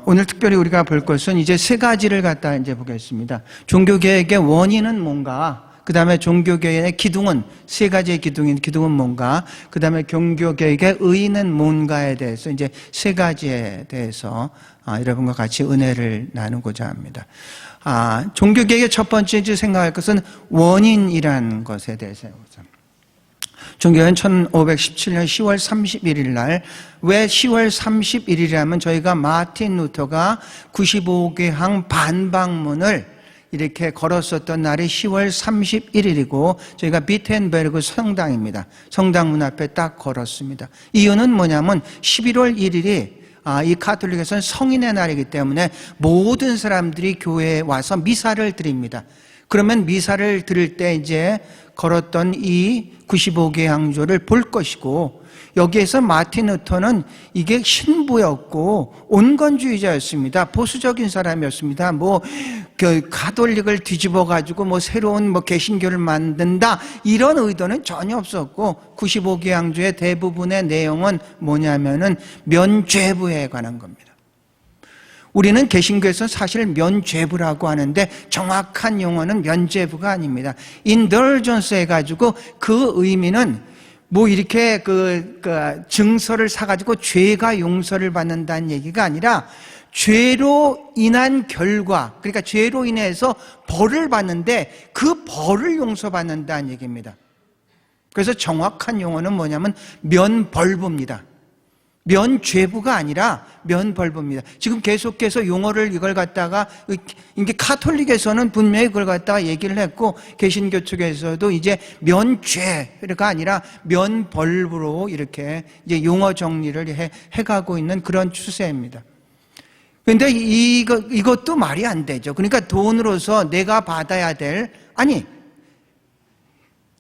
오늘 특별히 우리가 볼 것은 이제 세 가지를 갖다 이제 보겠습니다. 종교개혁의 원인은 뭔가, 그 다음에 종교개혁의 기둥은, 세 가지의 기둥은 뭔가, 그 다음에 종교개혁의 의의는 뭔가에 대해서 이제 세 가지에 대해서 여러분과 같이 은혜를 나누고자 합니다. 종교개혁의 첫 번째 생각할 것은 원인이라는 것에 대해서요. 종교개혁은 1517년 10월 31일 날, 왜 10월 31일이라면 저희가 마틴 루터가 95개항 반박문을 이렇게 걸었었던 날이 10월 31일이고 저희가 비텐베르그 성당입니다. 성당문 앞에 딱 걸었습니다. 이유는 뭐냐면 11월 1일이 이 가톨릭에서는 성인의 날이기 때문에 모든 사람들이 교회에 와서 미사를 드립니다. 그러면 미사를 드릴 때 이제 걸었던 이 95개의 항조를 볼 것이고, 여기에서 마틴 루터는 이게 신부였고 온건주의자였습니다. 보수적인 사람이었습니다. 가톨릭을 뒤집어 가지고 새로운 개신교를 만든다, 이런 의도는 전혀 없었고, 95개의 항조의 대부분의 내용은 뭐냐면은 면죄부에 관한 겁니다. 우리는 개신교에서 사실 면죄부라고 하는데 정확한 용어는 면죄부가 아닙니다. indulgence 해가지고 그 의미는 이렇게 증서를 사가지고 죄가 용서를 받는다는 얘기가 아니라 죄로 인한 결과, 그러니까 죄로 인해서 벌을 받는데 그 벌을 용서받는다는 얘기입니다. 그래서 정확한 용어는 뭐냐면 면벌부입니다. 면죄부가 아니라 면벌부입니다. 지금 계속해서 용어를 이걸 갖다가, 이게 카톨릭에서는 분명히 그걸 갖다가 얘기를 했고, 개신교 측에서도 이제 면죄가 아니라 면벌부로 이렇게 이제 용어 정리를 해가고 있는 그런 추세입니다. 그런데 이것도 말이 안 되죠. 그러니까 돈으로서 내가 받아야 될,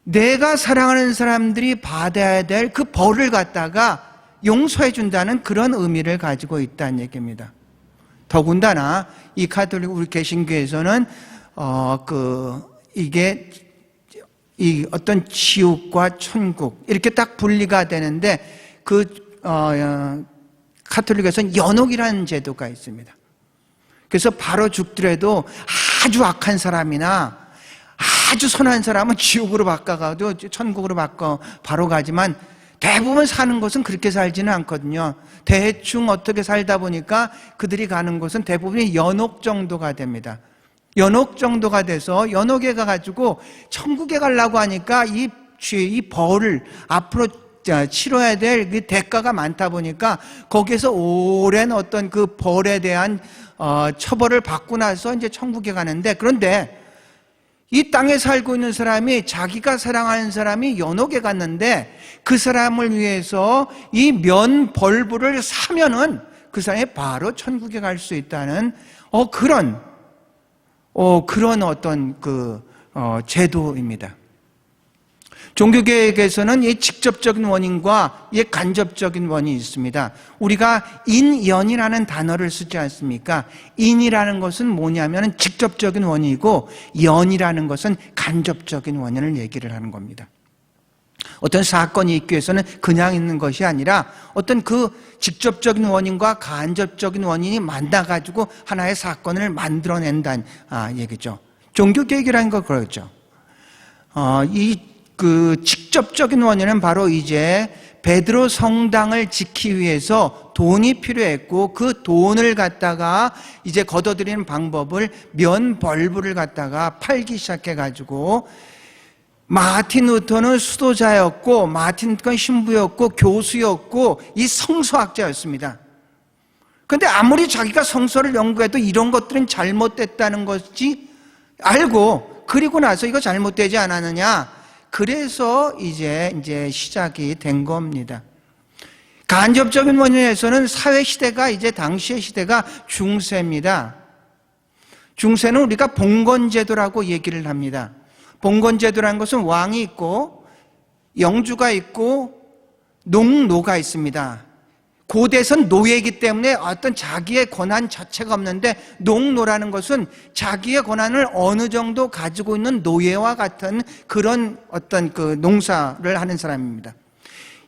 내가 사랑하는 사람들이 받아야 될 그 벌을 갖다가 용서해 준다는 그런 의미를 가지고 있다는 얘기입니다. 더군다나 이 가톨릭 우리 개신교에서는 이게 이 어떤 지옥과 천국 이렇게 딱 분리가 되는데, 가톨릭에서는 연옥이라는 제도가 있습니다. 그래서 바로 죽더라도 아주 악한 사람이나 아주 선한 사람은 지옥으로 바꿔가도 천국으로 바로 가지만, 대부분 사는 곳은 그렇게 살지는 않거든요. 대충 어떻게 살다 보니까 그들이 가는 곳은 대부분이 연옥 정도가 됩니다. 연옥 정도가 돼서 연옥에 가가지고 천국에 가려고 하니까 이 벌을 앞으로 치러야 될 그 대가가 많다 보니까 거기에서 오랜 어떤 그 벌에 대한 처벌을 받고 나서 이제 천국에 가는데, 그런데 이 땅에 살고 있는 사람이, 자기가 사랑하는 사람이 연옥에 갔는데 그 사람을 위해서 이 면벌부를 사면은 그 사람이 바로 천국에 갈 수 있다는 그런 어떤 제도입니다. 종교개혁에서는 이 직접적인 원인과 이 간접적인 원인이 있습니다. 우리가 인연이라는 단어를 쓰지 않습니까? 인이라는 것은 뭐냐면 직접적인 원인이고, 연이라는 것은 간접적인 원인을 얘기를 하는 겁니다. 어떤 사건이 있기 위해서는 그냥 있는 것이 아니라 어떤 그 직접적인 원인과 간접적인 원인이 만나가지고 하나의 사건을 만들어낸다는 얘기죠. 종교개혁이라는 거 그렇죠. 직접적인 원인은 바로 이제 베드로 성당을 지키기 위해서 돈이 필요했고, 그 돈을 갖다가 이제 걷어들이는 방법을 면벌부를 갖다가 팔기 시작해가지고, 마틴 루터는 수도자였고, 마틴 루터는 신부였고, 교수였고, 이 성서학자였습니다. 그런데 아무리 자기가 성서를 연구해도 이런 것들은 잘못됐다는 것이 알고, 그리고 나서 이거 잘못되지 않았느냐, 그래서 이제 시작이 된 겁니다. 간접적인 원인에서는 사회 시대가, 이제 당시의 시대가 중세입니다. 중세는 우리가 봉건제도라고 얘기를 합니다. 봉건제도라는 것은 왕이 있고 영주가 있고 농노가 있습니다. 고대에선 노예이기 때문에 어떤 자기의 권한 자체가 없는데, 농노라는 것은 자기의 권한을 어느 정도 가지고 있는 노예와 같은 그런 어떤 농사를 하는 사람입니다.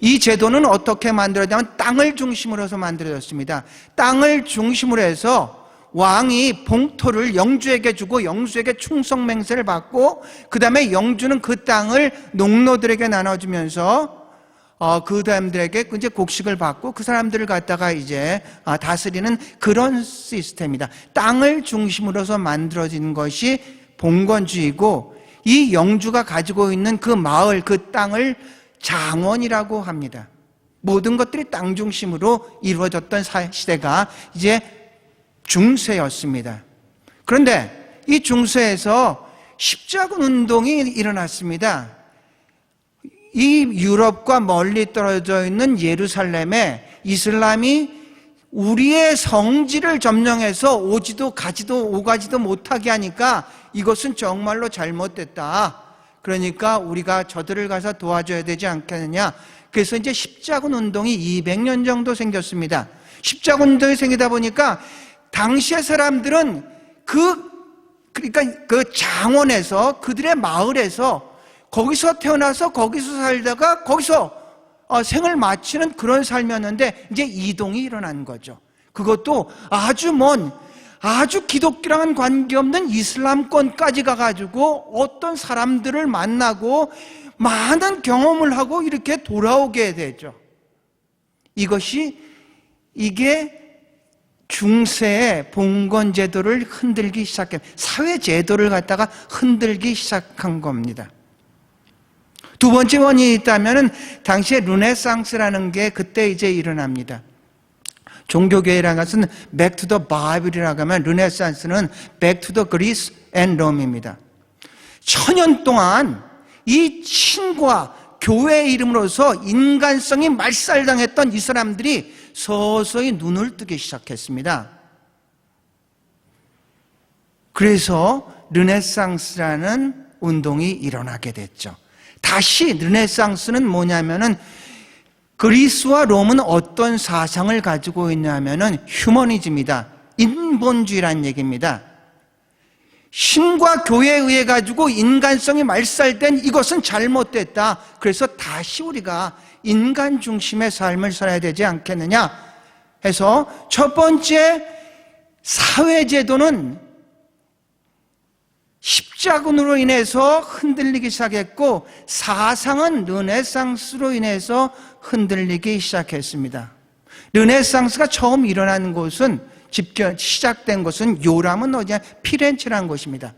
이 제도는 어떻게 만들어졌냐면 땅을 중심으로 해서 만들어졌습니다. 땅을 중심으로 해서 왕이 봉토를 영주에게 주고 영주에게 충성 맹세를 받고, 그 다음에 영주는 그 땅을 농노들에게 나눠주면서 그 사람들에게 이제 곡식을 받고 그 사람들을 갖다가 이제 다스리는 그런 시스템이다. 땅을 중심으로 해서 만들어진 것이 봉건주의고, 이 영주가 가지고 있는 그 마을, 그 땅을 장원이라고 합니다. 모든 것들이 땅 중심으로 이루어졌던 시대가 이제 중세였습니다. 그런데 이 중세에서 십자군 운동이 일어났습니다. 이 유럽과 멀리 떨어져 있는 예루살렘에 이슬람이 우리의 성지를 점령해서 오지도 가지도 오가지도 못하게 하니까 이것은 정말로 잘못됐다. 그러니까 우리가 저들을 가서 도와줘야 되지 않겠느냐. 그래서 이제 십자군 운동이 200년 정도 생겼습니다. 십자군 운동이 생기다 보니까 당시의 사람들은 그러니까 그 장원에서, 그들의 마을에서, 거기서 태어나서 거기서 살다가 거기서 생을 마치는 그런 삶이었는데, 이제 이동이 일어난 거죠. 그것도 아주 먼, 아주 기독교랑은 관계없는 이슬람권까지 가가지고 어떤 사람들을 만나고 많은 경험을 하고 이렇게 돌아오게 되죠. 이게 중세의 봉건제도를 흔들기 시작해, 사회제도를 갖다가 흔들기 시작한 겁니다. 두 번째 원인이 있다면은 당시에 르네상스라는 게 그때 이제 일어납니다. 종교개혁이라는 것은 back to the Bible이라고 하면, 르네상스는 back to the Greece and Rome입니다. 1000년 동안 이 신과 교회의 이름으로서 인간성이 말살당했던 이 사람들이 서서히 눈을 뜨기 시작했습니다. 그래서 르네상스라는 운동이 일어나게 됐죠. 다시 르네상스는 뭐냐면은, 그리스와 롬은 어떤 사상을 가지고 있냐면은 휴머니즘이다. 인본주의라는 얘기입니다. 신과 교회에 의해 가지고 인간성이 말살된 이것은 잘못됐다. 그래서 다시 우리가 인간 중심의 삶을 살아야 되지 않겠느냐 해서, 첫 번째 사회제도는 십자군으로 인해서 흔들리기 시작했고, 사상은 르네상스로 인해서 흔들리기 시작했습니다. 르네상스가 처음 일어난 곳은, 시작된 곳은 요람은 어디냐? 피렌체라는 곳입니다.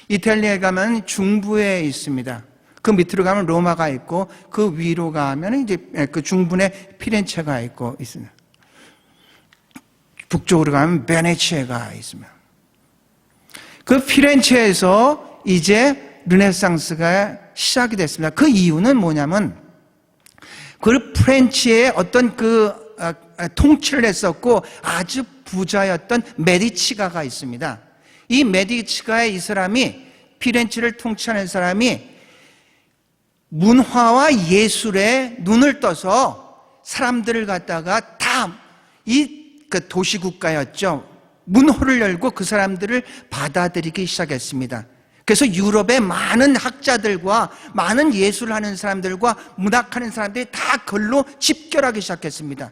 이탈리아에 가면 중부에 있습니다. 그 밑으로 가면 로마가 있고, 그 위로 가면 이제 그 중부에 피렌체가 있습니다. 북쪽으로 가면 베네치아가 있습니다. 그 피렌체에서 이제 르네상스가 시작이 됐습니다. 그 이유는 뭐냐면, 그 프렌치의 어떤 통치를 했었고 아주 부자였던 메디치가가 있습니다. 이 메디치가의 이 사람이, 피렌체를 통치하는 사람이 문화와 예술에 눈을 떠서 사람들을 갖다가 다 그 도시국가였죠. 문호를 열고 그 사람들을 받아들이기 시작했습니다. 그래서 유럽의 많은 학자들과 많은 예술을 하는 사람들과 문학하는 사람들이 다 그걸로 집결하기 시작했습니다.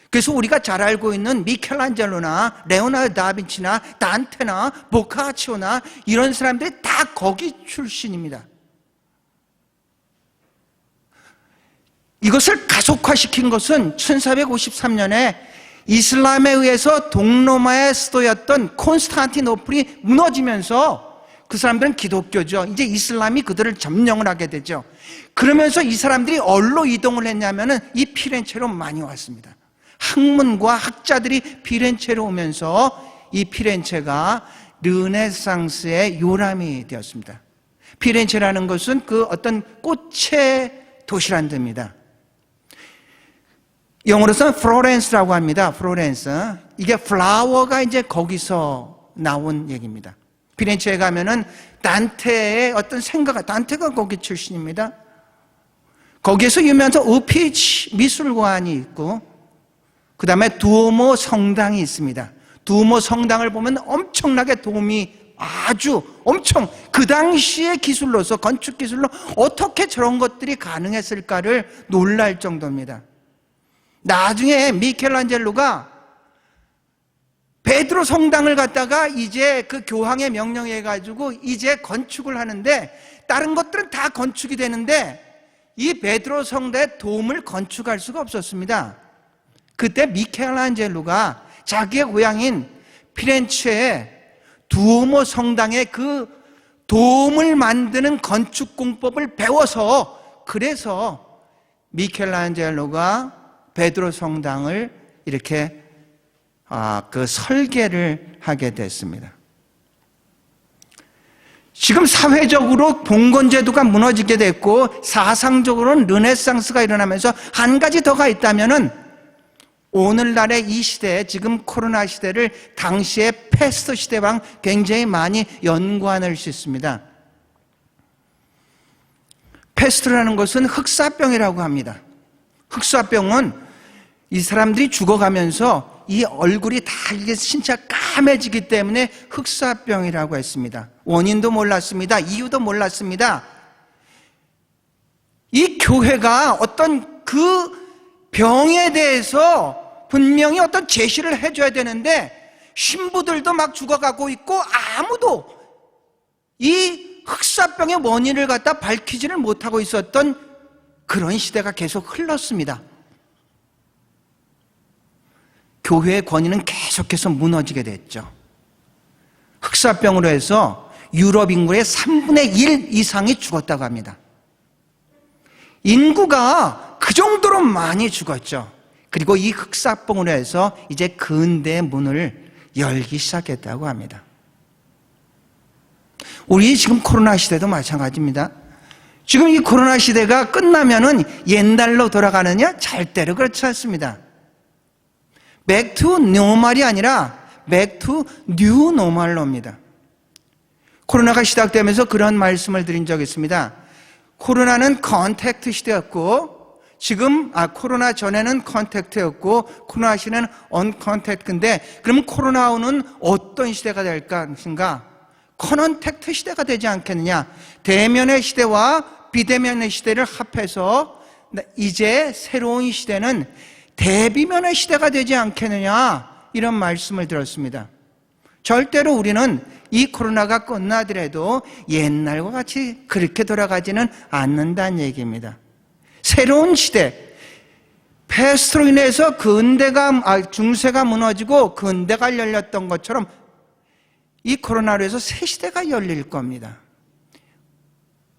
그래서 우리가 잘 알고 있는 미켈란젤로나 레오나르도 다빈치나 단테나 보카치오나 이런 사람들이 다 거기 출신입니다. 이것을 가속화시킨 것은 1453년에 이슬람에 의해서 동로마의 수도였던 콘스탄티노플이 무너지면서, 그 사람들은 기독교죠. 이제 이슬람이 그들을 점령을 하게 되죠. 그러면서 이 사람들이 어디로 이동을 했냐면은 이 피렌체로 많이 왔습니다. 학문과 학자들이 피렌체로 오면서 이 피렌체가 르네상스의 요람이 되었습니다. 피렌체라는 것은 그 어떤 꽃의 도시란 뜻입니다. 영어로서는 플로렌스라고 합니다. 플로렌스. 이게 플라워가 이제 거기서 나온 얘기입니다. 피렌체에 가면은 단테의 어떤 단테가 거기 출신입니다. 거기에서 유명한 우피치 미술관이 있고, 그 다음에 두오모 성당이 있습니다. 두오모 성당을 보면 엄청나게 도움이 아주 엄청 그 당시의 기술로서, 건축 기술로 어떻게 저런 것들이 가능했을까를 놀랄 정도입니다. 나중에 미켈란젤로가 베드로 성당을 갖다가 이제 그 교황의 명령에 가지고 이제 건축을 하는데, 다른 것들은 다 건축이 되는데 이 베드로 성당의 돔을 건축할 수가 없었습니다. 그때 미켈란젤로가 자기의 고향인 피렌체의 두오모 성당의 그 돔을 만드는 건축 공법을 배워서, 그래서 미켈란젤로가 베드로 성당을 이렇게 그 설계를 하게 됐습니다. 지금 사회적으로 봉건제도가 무너지게 됐고 사상적으로는 르네상스가 일어나면서 한 가지 더가 있다면은, 오늘날의 이 시대, 지금 코로나 시대를 당시의 패스트 시대랑 굉장히 많이 연관할 수 있습니다. 패스트라는 것은 흑사병이라고 합니다. 흑사병은 이 사람들이 죽어가면서 이 얼굴이 다 이게 진짜 까매지기 때문에 흑사병이라고 했습니다. 원인도 몰랐습니다. 이유도 몰랐습니다. 이 교회가 어떤 그 병에 대해서 분명히 어떤 제시를 해줘야 되는데, 신부들도 막 죽어가고 있고 아무도 이 흑사병의 원인을 갖다 밝히지를 못하고 있었던 그런 시대가 계속 흘렀습니다. 교회의 권위는 계속해서 무너지게 됐죠. 흑사병으로 해서 유럽 인구의 3분의 1 이상이 죽었다고 합니다. 인구가 그 정도로 많이 죽었죠. 그리고 이 흑사병으로 해서 이제 근대의 문을 열기 시작했다고 합니다. 우리 지금 코로나 시대도 마찬가지입니다. 지금 이 코로나 시대가 끝나면은 옛날로 돌아가느냐? 절대로 그렇지 않습니다. Back to normal이 아니라 Back to new normal로입니다. 코로나가 시작되면서 그런 말씀을 드린 적이 있습니다. 코로나는 컨택트 시대였고, 지금 코로나 전에는 컨택트였고 코로나 시는 언컨택트인데, 그럼 코로나 후는 어떤 시대가 될까? 커넌택트 시대가 되지 않겠느냐? 대면의 시대와 비대면의 시대를 합해서 이제 새로운 시대는 대비면의 시대가 되지 않겠느냐, 이런 말씀을 들었습니다. 절대로 우리는 이 코로나가 끝나더라도 옛날과 같이 그렇게 돌아가지는 않는다는 얘기입니다. 새로운 시대, 패스트로 인해서 중세가 무너지고 근대가 열렸던 것처럼 이 코로나로 해서 새 시대가 열릴 겁니다.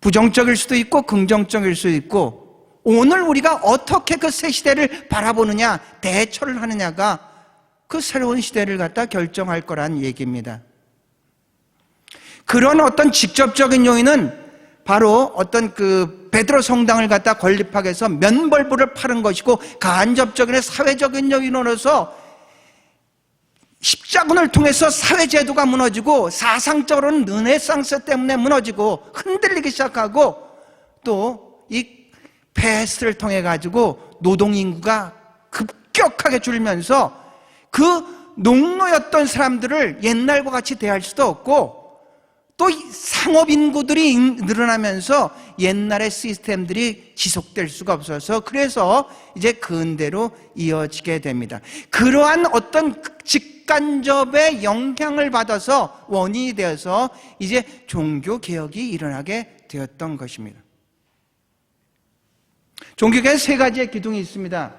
부정적일 수도 있고 긍정적일 수도 있고, 오늘 우리가 어떻게 그 새 시대를 바라보느냐, 대처를 하느냐가 그 새로운 시대를 갖다 결정할 거란 얘기입니다. 그런 어떤 직접적인 요인은 바로 어떤 그 베드로 성당을 갖다 건립하기 위해서 면벌부를 파는 것이고, 간접적인 사회적인 요인으로서 십자군을 통해서 사회제도가 무너지고, 사상적으로는 르네상스 때문에 무너지고 흔들리기 시작하고, 또 이 패스트를 통해 가지고 노동인구가 급격하게 줄면서 그 농노였던 사람들을 옛날과 같이 대할 수도 없고, 또 상업인구들이 늘어나면서 옛날의 시스템들이 지속될 수가 없어서, 그래서 이제 근대로 이어지게 됩니다. 그러한 어떤 직간접의 영향을 받아서 원인이 되어서 이제 종교개혁이 일어나게 되었던 것입니다. 종교개혁에 세 가지의 기둥이 있습니다.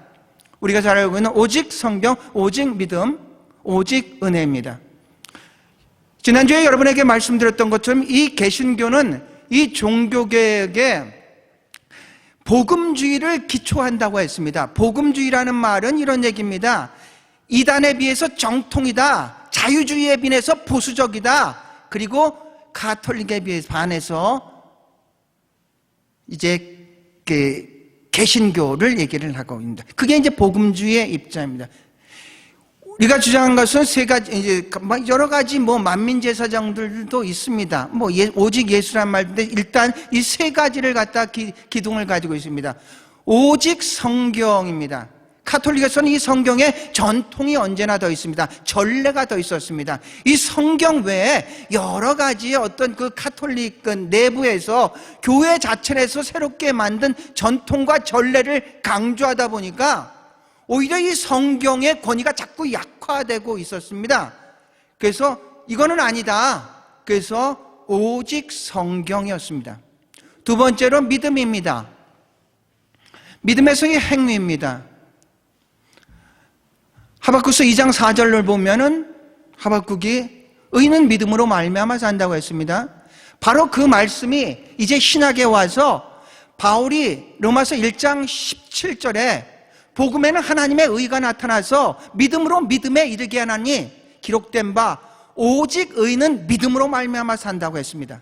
우리가 잘 알고 있는 오직 성경, 오직 믿음, 오직 은혜입니다. 지난주에 여러분에게 말씀드렸던 것처럼 이 개신교는 이 종교개혁에 복음주의를 기초한다고 했습니다. 복음주의라는 말은 이런 얘기입니다. 이단에 비해서 정통이다, 자유주의에 비해서 보수적이다, 그리고 가톨릭에 비해서 반해서 이제 개신교를 얘기를 하고 있습니다. 그게 이제 복음주의의 입장입니다. 우리가 주장한 것은 세 가지, 이제 여러 가지 만민제사장들도 있습니다. 오직 예수란 말인데, 일단 이 세 가지를 갖다 기둥을 가지고 있습니다. 오직 성경입니다. 카톨릭에서는 이 성경에 전통이 언제나 더 있습니다. 전례가 더 있었습니다. 이 성경 외에 여러 가지 어떤 그 카톨릭 내부에서 교회 자체에서 새롭게 만든 전통과 전례를 강조하다 보니까 오히려 이 성경의 권위가 자꾸 약화되고 있었습니다. 그래서 이거는 아니다. 그래서 오직 성경이었습니다. 두 번째로 믿음입니다. 믿음에서의 행위입니다. 하박국서 2장 4절을 보면은 하박국이 의인은 믿음으로 말미암아 산다고 했습니다. 바로 그 말씀이 이제 신학에 와서 바울이 로마서 1장 17절에 복음에는 하나님의 의가 나타나서 믿음으로 믿음에 이르게 하나니 기록된 바 오직 의인은 믿음으로 말미암아 산다고 했습니다.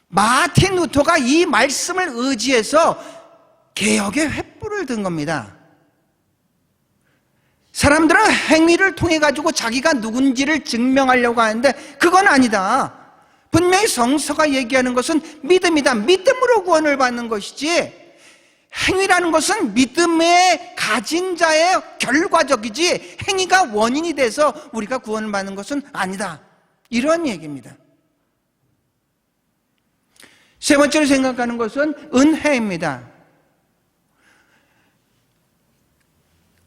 마틴 루터가 이 말씀을 의지해서 개혁의 횃불을 든 겁니다. 사람들은 행위를 통해 가지고 자기가 누군지를 증명하려고 하는데 그건 아니다. 분명히 성서가 얘기하는 것은 믿음이다. 믿음으로 구원을 받는 것이지 행위라는 것은 믿음의 가진 자의 결과적이지 행위가 원인이 돼서 우리가 구원을 받는 것은 아니다. 이런 얘기입니다. 세 번째로 생각하는 것은 은혜입니다.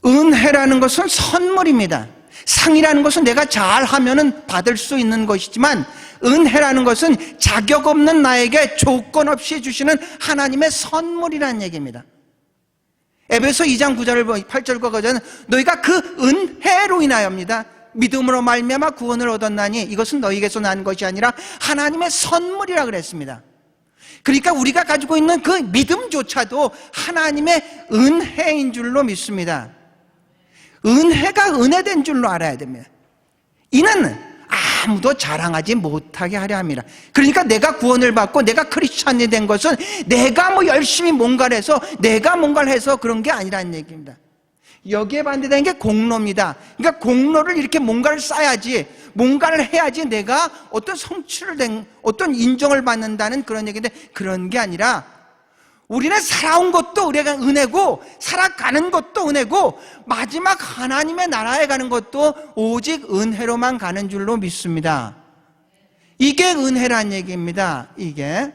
은혜라는 것은 선물입니다. 상이라는 것은 내가 잘하면 받을 수 있는 것이지만 은혜라는 것은 자격 없는 나에게 조건 없이 주시는 하나님의 선물이라는 얘기입니다. 에베소 2장 9절 8절과 9절은 너희가 그 은혜로 인하여입니다. 믿음으로 말미암아 구원을 얻었나니 이것은 너희에게서 난 것이 아니라 하나님의 선물이라 그랬습니다. 그러니까 우리가 가지고 있는 그 믿음조차도 하나님의 은혜인 줄로 믿습니다. 은혜가 은혜된 줄로 알아야 됩니다. 이는 아무도 자랑하지 못하게 하려 합니다. 그러니까 내가 구원을 받고 내가 크리스찬이 된 것은 내가 뭐 열심히 뭔가를 해서 내가 뭔가를 해서 그런 게 아니라는 얘기입니다. 여기에 반대되는 게 공로입니다. 그러니까 공로를 이렇게 뭔가를 쌓아야지, 뭔가를 해야지 내가 어떤 성취를 된, 어떤 인정을 받는다는 그런 얘기인데 그런 게 아니라 우리는 살아온 것도 우리가 은혜고 살아가는 것도 은혜고 마지막 하나님의 나라에 가는 것도 오직 은혜로만 가는 줄로 믿습니다. 이게 은혜란 얘기입니다. 이게.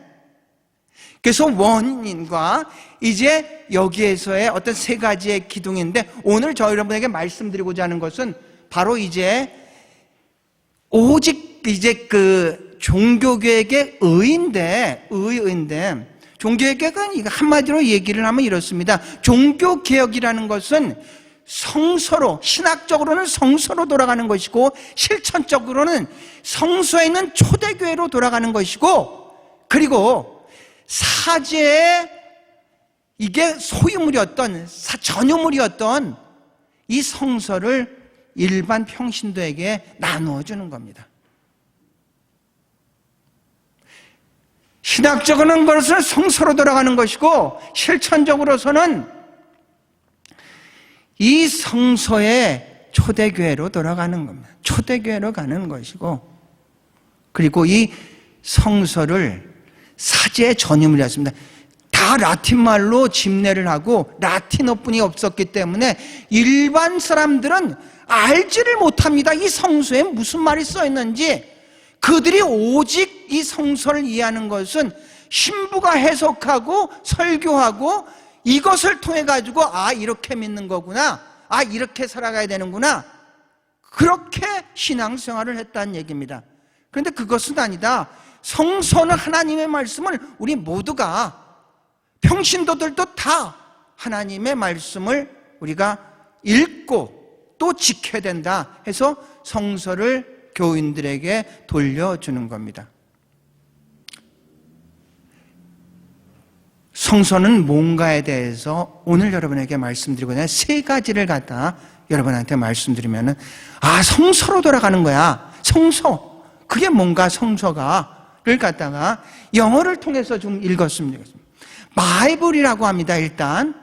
그래서 원인과 이제 여기에서의 어떤 세 가지의 기둥인데 오늘 저 여러분에게 말씀드리고자 하는 것은 바로 이제 오직 이제 그 종교개혁의 의인데 종교개혁은 한마디로 얘기를 하면 이렇습니다. 종교개혁이라는 것은 성서로, 신학적으로는 성서로 돌아가는 것이고 실천적으로는 성서에 있는 초대교회로 돌아가는 것이고 그리고 사제의 이게 소유물이었던 전유물이었던 이 성서를 일반 평신도에게 나누어 주는 겁니다. 신학적으로는 그것은 성서로 돌아가는 것이고 실천적으로서는 이 성서의 초대교회로 돌아가는 겁니다. 초대교회로 가는 것이고 그리고 이 성서를 사제의 전유물이었습니다. 다 라틴말로 집례를 하고 라틴어뿐이 없었기 때문에 일반 사람들은 알지를 못합니다. 이 성서에 무슨 말이 써 있는지. 그들이 오직 이 성서를 이해하는 것은 신부가 해석하고 설교하고 이것을 통해 가지고 이렇게 믿는 거구나, 이렇게 살아가야 되는구나, 그렇게 신앙생활을 했다는 얘기입니다. 그런데 그것은 아니다. 성서는 하나님의 말씀을 우리 모두가 평신도들도 다 하나님의 말씀을 우리가 읽고 또 지켜야 된다 해서 성서를 교인들에게 돌려주는 겁니다. 성서는 뭔가에 대해서 오늘 여러분에게 말씀드리고자 세 가지를 갖다 여러분한테 말씀드리면은 성서로 돌아가는 거야. 성서. 그게 뭔가 성서가를 갖다가 영어를 통해서 좀 읽었으면 좋겠습니다. 바이블이라고 합니다. 일단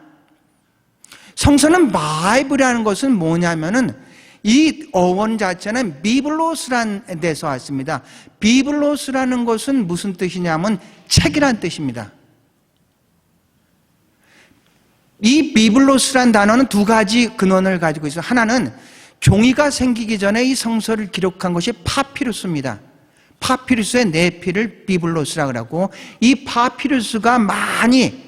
성서는 바이블이라는 것은 뭐냐면은 이 어원 자체는 비블로스라는 데서 왔습니다. 비블로스라는 것은 무슨 뜻이냐면 책이란 뜻입니다. 이 비블로스란 단어는 두 가지 근원을 가지고 있어요. 하나는 종이가 생기기 전에 이 성서를 기록한 것이 파피루스입니다. 파피루스의 네피를 비블로스라고 하고, 이 파피루스가 많이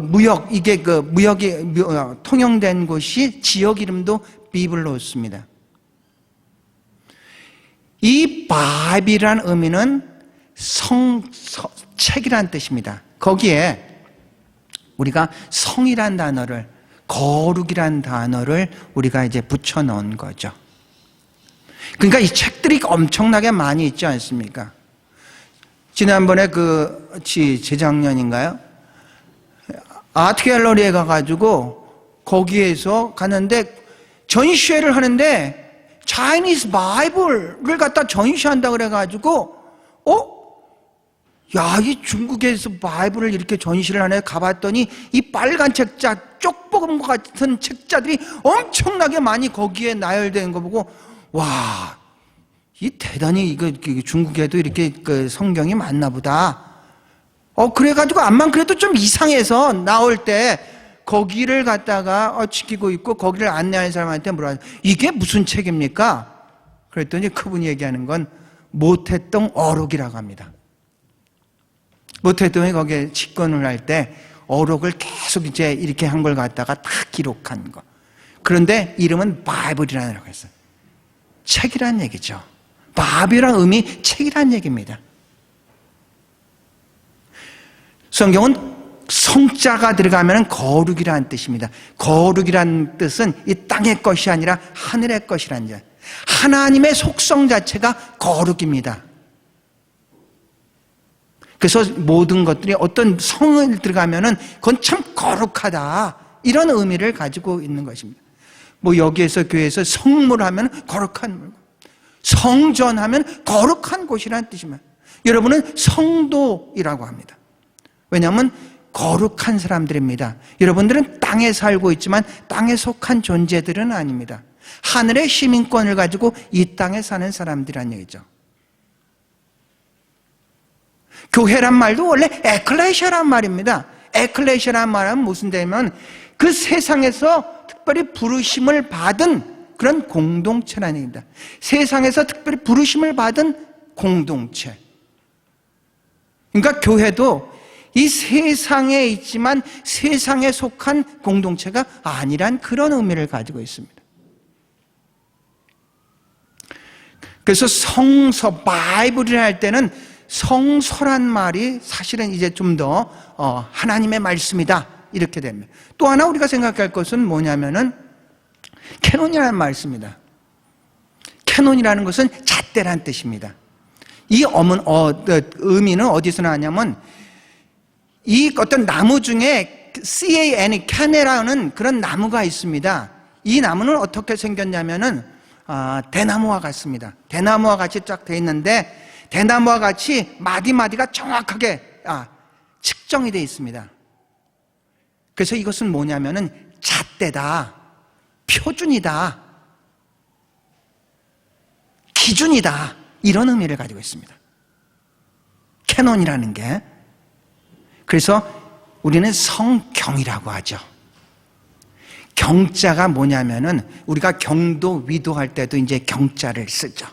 무역이 통용된 곳이 지역 이름도 비블로스입니다. 이 바이블이라는 의미는 책이라는 뜻입니다. 거기에 우리가 성이란 단어를, 거룩이란 단어를 우리가 이제 붙여 넣은 거죠. 그러니까 이 책들이 엄청나게 많이 있지 않습니까? 지난번에 재작년인가요? 아트 갤러리에 가가지고 거기에서 갔는데 전시회를 하는데 차이니스 바이블을 갖다 전시한다 그래가지고 야, 이 중국에서 바이블을 이렇게 전시를 하네. 가봤더니 이 빨간 책자, 쪽보금 같은 책자들이 엄청나게 많이 거기에 나열된 거 보고, 와, 이 대단히 이거 중국에도 이렇게 성경이 많나 보다. 그래가지고 암만 그래도 좀 이상해서 나올 때 거기를 갖다가 지키고 있고 거기를 안내하는 사람한테 물어봐요. 이게 무슨 책입니까? 그랬더니 그분이 얘기하는 건 모태동 어록이라고 합니다. 모태동이 거기에 집권을 할 때 어록을 계속 이제 이렇게 한 걸 갖다가 다 기록한 거. 그런데 이름은 바이블이라고 했어요. 책이란 얘기죠. 바이블이라는 의미 책이란 얘기입니다. 성경은 성자가 들어가면 거룩이라는 뜻입니다. 거룩이라는 뜻은 이 땅의 것이 아니라 하늘의 것이라는 점. 하나님의 속성 자체가 거룩입니다. 그래서 모든 것들이 어떤 성을 들어가면은 그건 참 거룩하다, 이런 의미를 가지고 있는 것입니다. 여기에서 교회에서 성물하면 거룩한 물건, 성전하면 거룩한 곳이라는 뜻입니다. 여러분은 성도이라고 합니다. 왜냐하면 거룩한 사람들입니다. 여러분들은 땅에 살고 있지만 땅에 속한 존재들은 아닙니다. 하늘의 시민권을 가지고 이 땅에 사는 사람들이란 얘기죠. 교회란 말도 원래 에클레시아란 말입니다. 에클레시아란 말은 무슨 데면 그 세상에서 특별히 부르심을 받은 그런 공동체라는 얘기입니다. 세상에서 특별히 부르심을 받은 공동체. 그러니까 교회도 이 세상에 있지만 세상에 속한 공동체가 아니란 그런 의미를 가지고 있습니다. 그래서 성서, 바이블이라 할 때는 성서란 말이 사실은 이제 좀 더 하나님의 말씀이다, 이렇게 됩니다. 또 하나 우리가 생각할 것은 뭐냐면은 캐논이라는 말이 있습니다. 캐논이라는 것은 잣대란 뜻입니다. 이 의미는 어디서 나왔냐면 이 어떤 나무 중에 CAN, 캐네라는 그런 나무가 있습니다. 이 나무는 어떻게 생겼냐면은 대나무와 같습니다. 대나무와 같이 쫙 돼 있는데 대나무와 같이 마디마디가 정확하게 측정이 되어 있습니다. 그래서 이것은 뭐냐면은 잣대다, 표준이다, 기준이다, 이런 의미를 가지고 있습니다. 캐논이라는 게. 그래서 우리는 성경이라고 하죠. 경자가 뭐냐면은 우리가 경도, 위도할 때도 이제 경자를 쓰죠.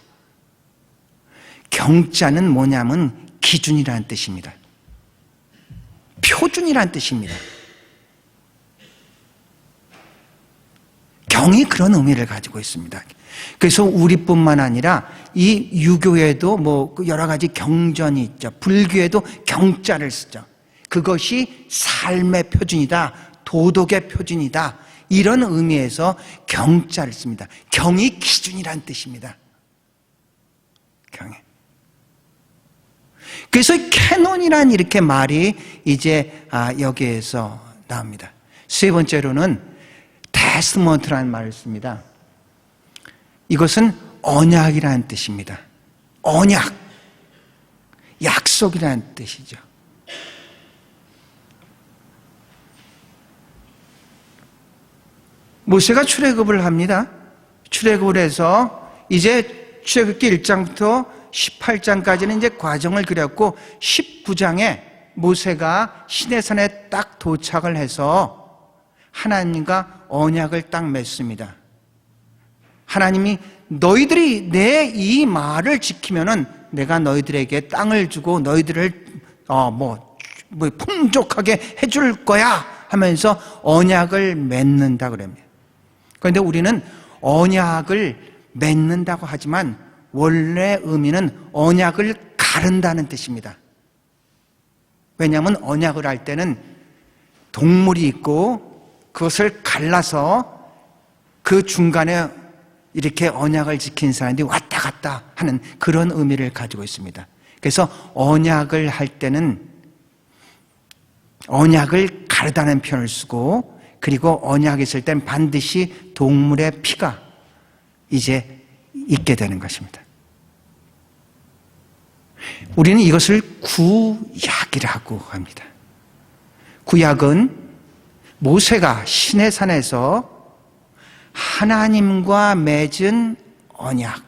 경자는 뭐냐면 기준이라는 뜻입니다. 표준이라는 뜻입니다. 경이 그런 의미를 가지고 있습니다. 그래서 우리뿐만 아니라 이 유교에도 여러 가지 경전이 있죠. 불교에도 경자를 쓰죠. 그것이 삶의 표준이다, 도덕의 표준이다, 이런 의미에서 경자를 씁니다. 경이 기준이란 뜻입니다. 경이. 그래서 캐논이란 이렇게 말이 이제 여기에서 나옵니다. 세 번째로는 테스트먼트라는 말을 씁니다. 이것은 언약이라는 뜻입니다. 언약, 약속이라는 뜻이죠. 모세가 출애굽을 합니다. 출애굽을 해서 이제 출애굽기 1장부터 18장까지는 이제 과정을 그렸고 19장에 모세가 시내산에 딱 도착을 해서 하나님과 언약을 딱 맺습니다. 하나님이 너희들이 내 이 말을 지키면은 내가 너희들에게 땅을 주고 너희들을 풍족하게 해줄 거야 하면서 언약을 맺는다 그럽니다. 그런데 우리는 언약을 맺는다고 하지만 원래 의미는 언약을 가른다는 뜻입니다. 왜냐하면 언약을 할 때는 동물이 있고 그것을 갈라서 그 중간에 이렇게 언약을 지킨 사람들이 왔다 갔다 하는 그런 의미를 가지고 있습니다. 그래서 언약을 할 때는 언약을 가르다는 표현을 쓰고, 그리고 언약이 있을 땐 반드시 동물의 피가 이제 있게 되는 것입니다. 우리는 이것을 구약이라고 합니다. 구약은 모세가 시내산에서 하나님과 맺은 언약,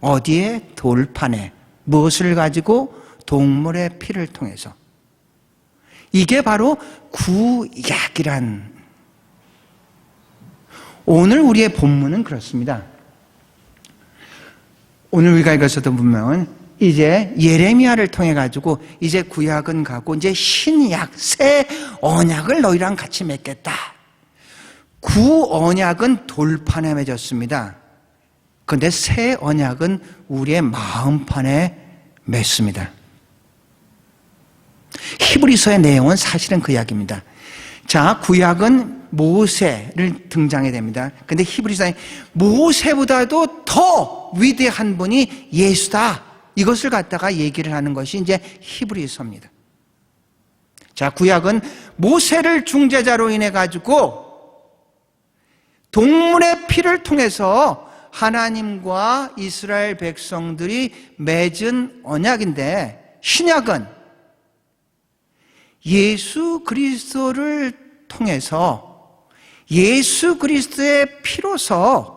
어디에? 돌판에. 무엇을 가지고? 동물의 피를 통해서. 이게 바로 구약이란. 오늘 우리의 본문은 그렇습니다. 오늘 우리가 읽었었던 본문은 이제 예레미야를 통해 가지고 이제 구약은 가고 이제 신약, 새 언약을 너희랑 같이 맺겠다. 구언약은 돌판에 맺었습니다. 그런데 새 언약은 우리의 마음판에 맺습니다. 히브리서의 내용은 사실은 그 이야기입니다. 자, 구약은 모세를 등장해 됩니다. 그런데 히브리서에 모세보다도 더 위대한 분이 예수다. 이것을 갖다가 얘기를 하는 것이 이제 히브리서입니다. 자, 구약은 모세를 중재자로 인해 가지고 동물의 피를 통해서 하나님과 이스라엘 백성들이 맺은 언약인데, 신약은 예수 그리스도를 통해서 예수 그리스도의 피로서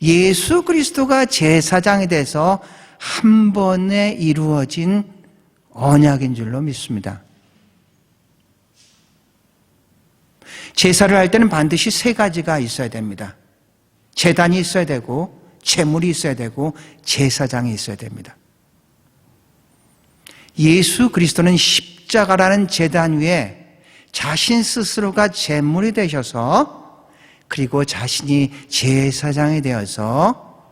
예수 그리스도가 제사장이 돼서 한 번에 이루어진 언약인 줄로 믿습니다. 제사를 할 때는 반드시 세 가지가 있어야 됩니다. 제단이 있어야 되고, 제물이 있어야 되고, 제사장이 있어야 됩니다. 예수 그리스도는 십자가라는 제단 위에 자신 스스로가 제물이 되셔서, 그리고 자신이 제사장이 되어서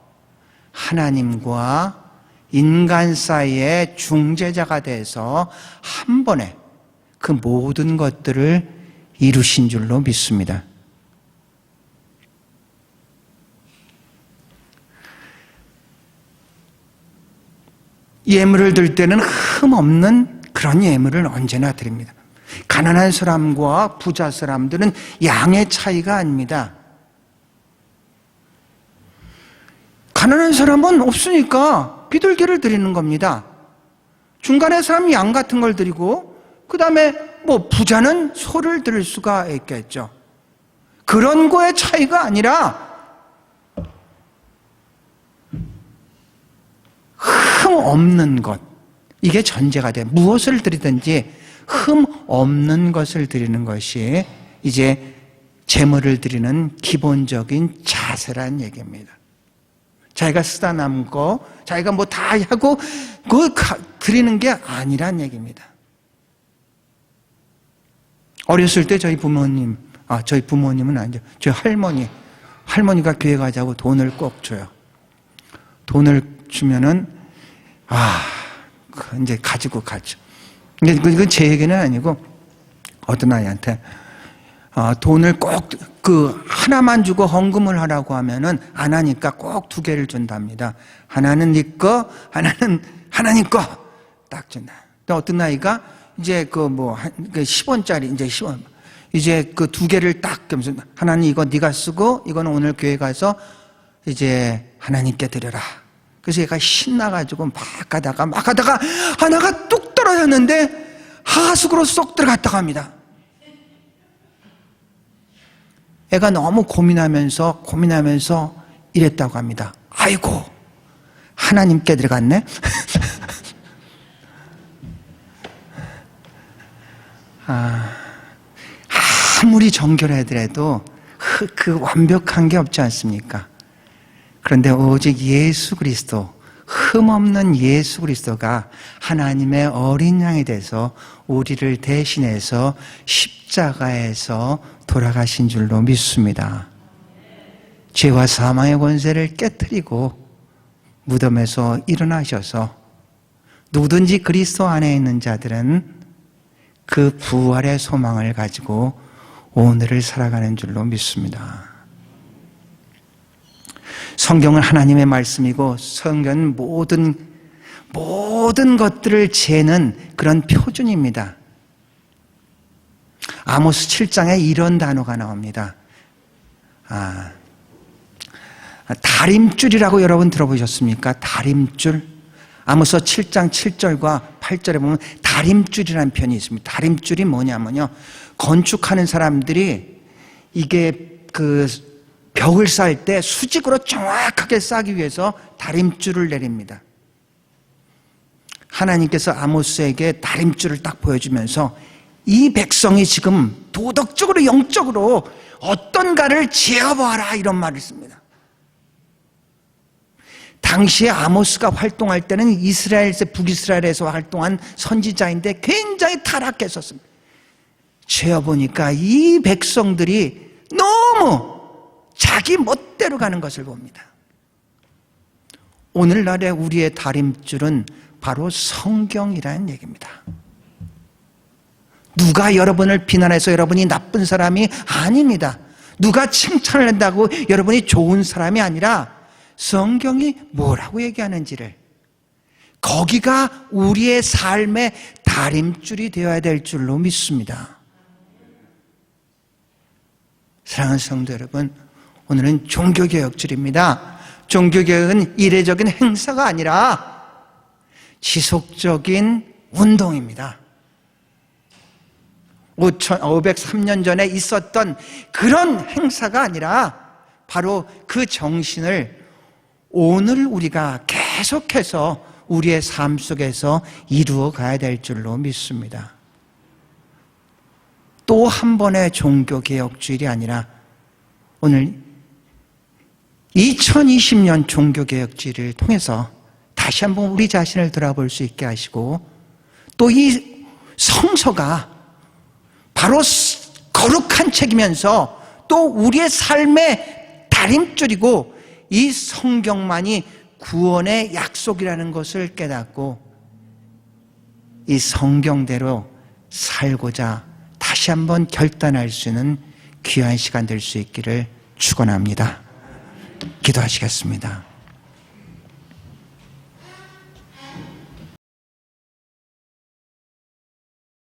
하나님과 인간 사이의 중재자가 돼서 한 번에 그 모든 것들을 이루신 줄로 믿습니다. 예물을 드릴 때는 흠없는 그런 예물을 언제나 드립니다. 가난한 사람과 부자 사람들은 양의 차이가 아닙니다. 가난한 사람은 없으니까 비둘기를 드리는 겁니다. 중간에 사람이 양 같은 걸 드리고, 그 다음에 부자는 소를 드릴 수가 있겠죠. 그런 거의 차이가 아니라 흠 없는 것, 이게 전제가 돼. 무엇을 드리든지 흠 없는 것을 드리는 것이 이제 제물을 드리는 기본적인 자세란 얘기입니다. 자기가 쓰다 남은 거, 자기가 다 하고 그거 드리는 게 아니란 얘기입니다. 어렸을 때 저희 부모님은 아니죠. 저희 할머니가 교회 가자고 돈을 꼭 줘요. 돈을 주면은, 이제 가지고 가죠. 근데 이건 제 얘기는 아니고, 어떤 아이한테, 돈을 꼭 하나만 주고 헌금을 하라고 하면은 안 하니까 꼭 두 개를 준답니다. 하나는 네 거, 하나는 하나님 거 딱 준다. 또 어떤 아이가 이제 10원짜리 이제 10원 이제 그 두 개를 딱 하면서, 하나님 이거 네가 쓰고 이거는 오늘 교회 가서 이제 하나님께 드려라. 그래서 얘가 신나가지고 막 가다가 하나가 뚝 떨어졌는데 하수구로 쏙 들어갔다고 합니다. 애가 너무 고민하면서 이랬다고 합니다. 아이고, 하나님께 들어갔네? 아무리 정결하더라도 그 완벽한 게 없지 않습니까? 그런데 오직 예수 그리스도, 흠없는 예수 그리스도가 하나님의 어린 양이 돼서 우리를 대신해서 십자가에서 돌아가신 줄로 믿습니다. 죄와 사망의 권세를 깨뜨리고 무덤에서 일어나셔서 누구든지 그리스도 안에 있는 자들은 그 부활의 소망을 가지고 오늘을 살아가는 줄로 믿습니다. 성경은 하나님의 말씀이고 성경은 모든 것들을 재는 그런 표준입니다. 아모스 7장에 이런 단어가 나옵니다. 다림줄이라고 여러분 들어보셨습니까? 다림줄. 아모스 7장 7절과 8절에 보면 다림줄이라는 표현이 있습니다. 다림줄이 뭐냐면요, 건축하는 사람들이 이게 그 벽을 쌓을 때 수직으로 정확하게 쌓기 위해서 다림줄을 내립니다. 하나님께서 아모스에게 다림줄을 딱 보여주면서 이 백성이 지금 도덕적으로 영적으로 어떤가를 지어봐라, 이런 말을 씁니다. 당시에 아모스가 활동할 때는 북이스라엘에서 활동한 선지자인데 굉장히 타락했었습니다. 재어보니까 이 백성들이 너무 자기 멋대로 가는 것을 봅니다. 오늘날의 우리의 다림줄은 바로 성경이라는 얘기입니다. 누가 여러분을 비난해서 여러분이 나쁜 사람이 아닙니다. 누가 칭찬을 한다고 여러분이 좋은 사람이 아니라 성경이 뭐라고 얘기하는지를, 거기가 우리의 삶의 다림줄이 되어야 될 줄로 믿습니다. 사랑하는 성도 여러분, 오늘은 종교개혁주일입니다. 종교개혁은 이례적인 행사가 아니라 지속적인 운동입니다. 503년 전에 있었던 그런 행사가 아니라 바로 그 정신을 오늘 우리가 계속해서 우리의 삶 속에서 이루어 가야 될 줄로 믿습니다. 또 한 번의 종교개혁주일이 아니라 오늘 2020년 종교개혁주일을 통해서 다시 한번 우리 자신을 돌아볼 수 있게 하시고, 또 이 성서가 바로 거룩한 책이면서 또 우리의 삶의 다림줄이고 이 성경만이 구원의 약속이라는 것을 깨닫고 이 성경대로 살고자 다시 한번 결단할 수 있는 귀한 시간 될 수 있기를 축원합니다. 기도하시겠습니다.